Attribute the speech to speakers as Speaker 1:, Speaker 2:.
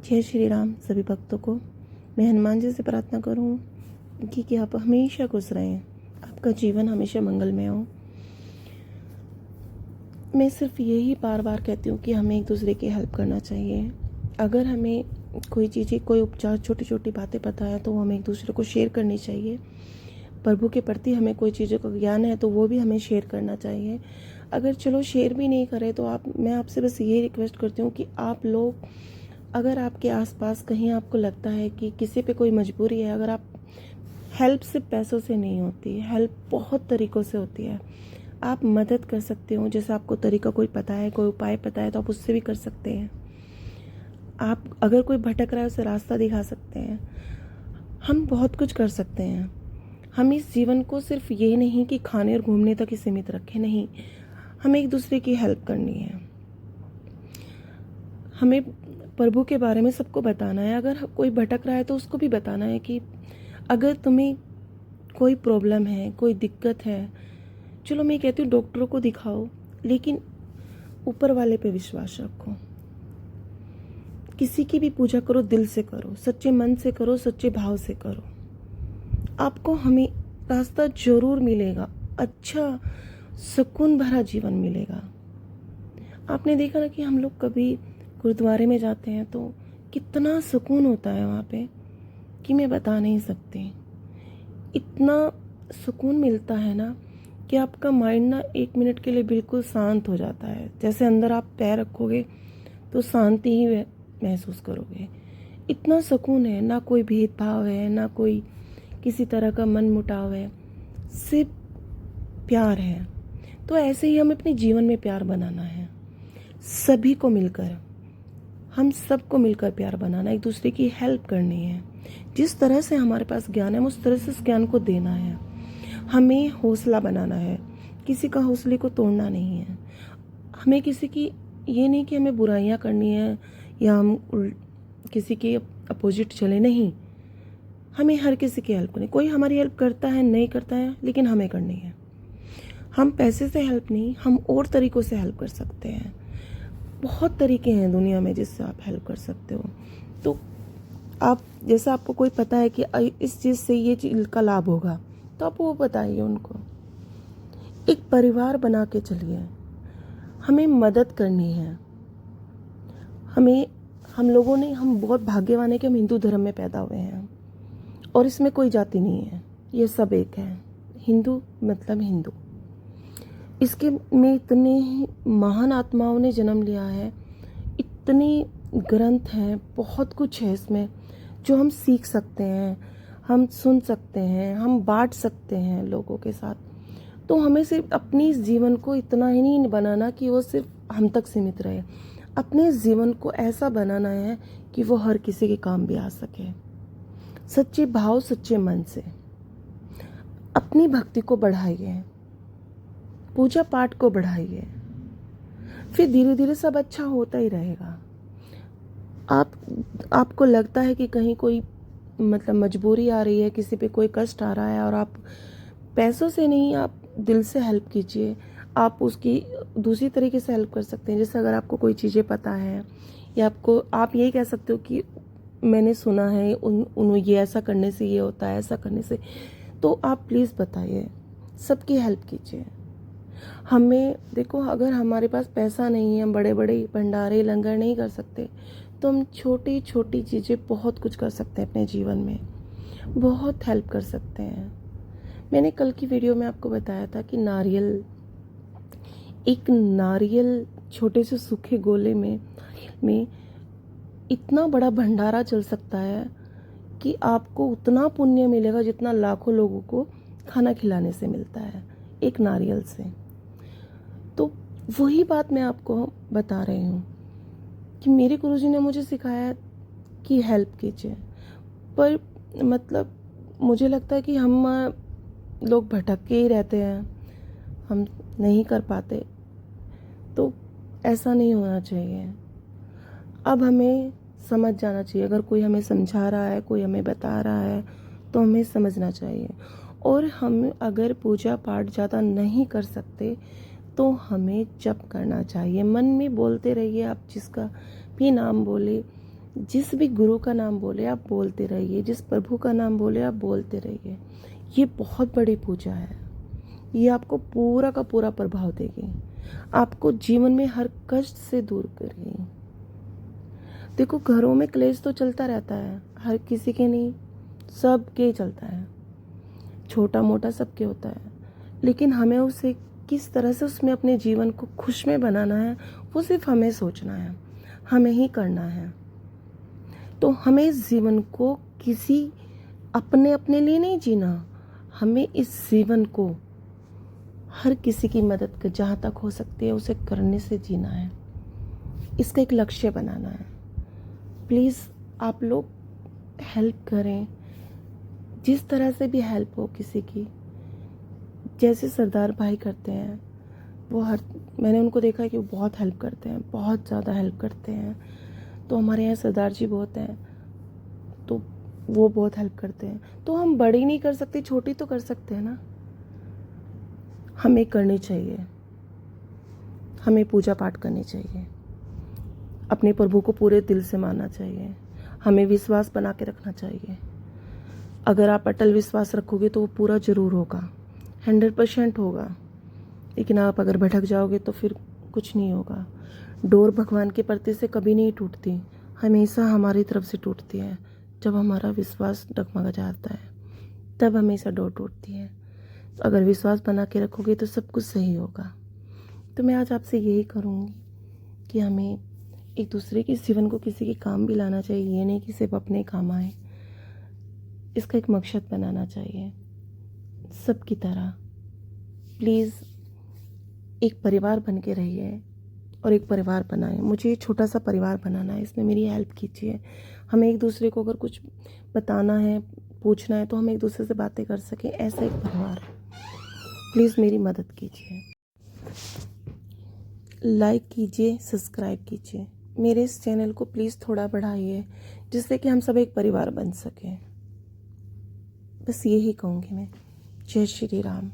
Speaker 1: जय श्री राम सभी भक्तों को। मैं हनुमान जी से प्रार्थना करूं कि आप हमेशा खुश रहें, आपका जीवन हमेशा मंगलमय हो। मैं सिर्फ यही बार बार कहती हूँ कि हमें एक दूसरे की हेल्प करना चाहिए। अगर हमें कोई चीज़ें, कोई उपचार, छोटी छोटी बातें पता है तो हमें एक दूसरे को शेयर करनी चाहिए। प्रभु के प्रति हमें कोई चीज़ों का ज्ञान है तो वो भी हमें शेयर करना चाहिए। अगर चलो शेयर भी नहीं करें तो मैं आपसे बस ये रिक्वेस्ट करती हूँ कि आप लोग, अगर आपके आसपास कहीं आपको लगता है कि किसी पे कोई मजबूरी है, अगर आप हेल्प सिर्फ पैसों से नहीं होती, हेल्प बहुत तरीक़ों से होती है। आप मदद कर सकते हो, जैसे आपको तरीका कोई पता है, कोई उपाय पता है तो आप उससे भी कर सकते हैं। आप अगर कोई भटक रहा है उसे रास्ता दिखा सकते हैं। हम बहुत कुछ कर सकते हैं। हम इस जीवन को सिर्फ ये नहीं कि खाने और घूमने तक ही सीमित रखें, नहीं, हमें एक दूसरे की हेल्प करनी है। हमें प्रभु के बारे में सबको बताना है। अगर कोई भटक रहा है तो उसको भी बताना है कि अगर तुम्हें कोई प्रॉब्लम है, कोई दिक्कत है, चलो मैं कहती हूँ डॉक्टरों को दिखाओ, लेकिन ऊपर वाले पे विश्वास रखो। किसी की भी पूजा करो, दिल से करो, सच्चे मन से करो, सच्चे भाव से करो। आपको हमें रास्ता जरूर मिलेगा, अच्छा सुकून भरा जीवन मिलेगा। आपने देखा ना कि हम लोग कभी गुरुद्वारे में जाते हैं तो कितना सुकून होता है वहाँ पे कि मैं बता नहीं सकती। इतना सुकून मिलता है ना कि आपका माइंड ना 1 मिनट के लिए बिल्कुल शांत हो जाता है। जैसे अंदर आप पैर रखोगे तो शांति ही महसूस करोगे। इतना सुकून है, ना कोई भेदभाव है, ना कोई किसी तरह का मन मुटाव है, सिर्फ प्यार है। तो ऐसे ही हमें अपने जीवन में प्यार बनाना है, सभी को मिलकर, हम सबको मिलकर प्यार बनाना, एक दूसरे की हेल्प करनी है। जिस तरह से हमारे पास ज्ञान है उस तरह से उस ज्ञान को देना है। हमें हौसला बनाना है, किसी का हौसले को तोड़ना नहीं है। हमें किसी की ये नहीं कि हमें बुराइयां करनी है या हम किसी के अपोजिट चले, नहीं, हमें हर किसी की हेल्प करनी। कोई हमारी हेल्प करता है, नहीं करता है, लेकिन हमें करनी है। हम पैसे से हेल्प नहीं, हम और तरीक़ों से हेल्प कर सकते हैं। बहुत तरीके हैं दुनिया में जिससे आप हेल्प कर सकते हो। तो आप, जैसा आपको कोई पता है कि इस चीज़ से ये चीज़ का लाभ होगा तो आप वो बताइए उनको। एक परिवार बना के चलिए। हमें मदद करनी है। हम बहुत भाग्यवान है कि हम हिंदू धर्म में पैदा हुए हैं और इसमें कोई जाति नहीं है, ये सब एक है। हिंदू मतलब हिंदू। इसके में इतने ही महान आत्माओं ने जन्म लिया है, इतने ग्रंथ हैं, बहुत कुछ है इसमें जो हम सीख सकते हैं, हम सुन सकते हैं, हम बांट सकते हैं लोगों के साथ। तो हमें सिर्फ अपनी इस जीवन को इतना ही नहीं बनाना कि वो सिर्फ हम तक सीमित रहे। अपने जीवन को ऐसा बनाना है कि वो हर किसी के काम भी आ सके। सच्चे भाव, सच्चे मन से अपनी भक्ति को बढ़ाइए, पूजा पाठ को बढ़ाइए, फिर धीरे धीरे सब अच्छा होता ही रहेगा। आपको लगता है कि कहीं कोई मजबूरी आ रही है, किसी पे कोई कष्ट आ रहा है, और आप पैसों से नहीं, आप दिल से हेल्प कीजिए। आप उसकी दूसरी तरीके से हेल्प कर सकते हैं। जैसे अगर आपको कोई चीज़ें पता है या आप यही कह सकते हो कि मैंने सुना है ये ऐसा करने से ये होता है, ऐसा करने से, तो आप प्लीज़ बताइए, सबकी हेल्प कीजिए। हमें देखो, अगर हमारे पास पैसा नहीं है, हम बड़े बड़े भंडारे लंगर नहीं कर सकते, तो हम छोटी छोटी चीज़ें बहुत कुछ कर सकते हैं अपने जीवन में, बहुत हेल्प कर सकते हैं। मैंने कल की वीडियो में आपको बताया था कि एक नारियल छोटे से सूखे गोले में इतना बड़ा भंडारा चल सकता है कि आपको उतना पुण्य मिलेगा जितना लाखों लोगों को खाना खिलाने से मिलता है, एक नारियल से। तो वही बात मैं आपको बता रही हूँ कि मेरे गुरुजी ने मुझे सिखाया कि हेल्प कीजिए। पर मुझे लगता है कि हम लोग भटक के ही रहते हैं, हम नहीं कर पाते। तो ऐसा नहीं होना चाहिए। अब हमें समझ जाना चाहिए। अगर कोई हमें समझा रहा है, कोई हमें बता रहा है, तो हमें समझना चाहिए। और हम अगर पूजा पाठ ज़्यादा नहीं कर सकते तो हमें जप करना चाहिए। मन में बोलते रहिए, आप जिसका भी नाम बोले, जिस भी गुरु का नाम बोले आप बोलते रहिए, जिस प्रभु का नाम बोले आप बोलते रहिए। ये बहुत बड़ी पूजा है, ये आपको पूरा का पूरा प्रभाव देगी, आपको जीवन में हर कष्ट से दूर करेगी। देखो, घरों में क्लेश तो चलता रहता है, हर किसी के नहीं, सबके चलता है, छोटा मोटा सबके होता है, लेकिन हमें उसे किस तरह से उसमें अपने जीवन को खुशमय बनाना है वो सिर्फ हमें सोचना है, हमें ही करना है। तो हमें इस जीवन को किसी अपने लिए नहीं जीना, हमें इस जीवन को हर किसी की मदद कर जहाँ तक हो सकती है उसे करने से जीना है, इसका एक लक्ष्य बनाना है। प्लीज़ आप लोग हेल्प करें, जिस तरह से भी हेल्प हो किसी की, जैसे सरदार भाई करते हैं वो मैंने उनको देखा है कि वो बहुत हेल्प करते हैं, बहुत ज़्यादा हेल्प करते हैं। तो हमारे यहाँ सरदार जी बहुत हैं, तो वो बहुत हेल्प करते हैं। तो हम बड़ी नहीं कर सकते, छोटी तो कर सकते हैं ना। हमें करनी चाहिए, हमें पूजा पाठ करनी चाहिए, अपने प्रभु को पूरे दिल से मानना चाहिए, हमें विश्वास बना के रखना चाहिए। अगर आप अटल विश्वास रखोगे तो वो पूरा ज़रूर होगा, 100% होगा। लेकिन आप अगर भटक जाओगे तो फिर कुछ नहीं होगा। डोर भगवान के प्रति से कभी नहीं टूटती, हमेशा हमारी तरफ से टूटती है। जब हमारा विश्वास डगमगा जाता है तब हमेशा डोर टूटती है। तो अगर विश्वास बना के रखोगे तो सब कुछ सही होगा। तो मैं आज आपसे यही करूँगी कि हमें एक दूसरे के जीवन को किसी के काम भी लाना चाहिए, ये नहीं कि सिर्फ अपने काम आए। इसका एक मकसद बनाना चाहिए सबकी तरह। प्लीज़ एक परिवार बन के रहिए और एक परिवार बनाएं। मुझे छोटा सा परिवार बनाना है, इसमें मेरी हेल्प कीजिए। हमें एक दूसरे को अगर कुछ बताना है, पूछना है, तो हम एक दूसरे से बातें कर सकें, ऐसा एक परिवार। प्लीज़ मेरी मदद कीजिए, लाइक कीजिए, सब्सक्राइब कीजिए, मेरे इस चैनल को प्लीज़ थोड़ा बढ़ाइए, जिससे कि हम सब एक परिवार बन सकें। बस यही कहूँगी मैं। जय श्री राम।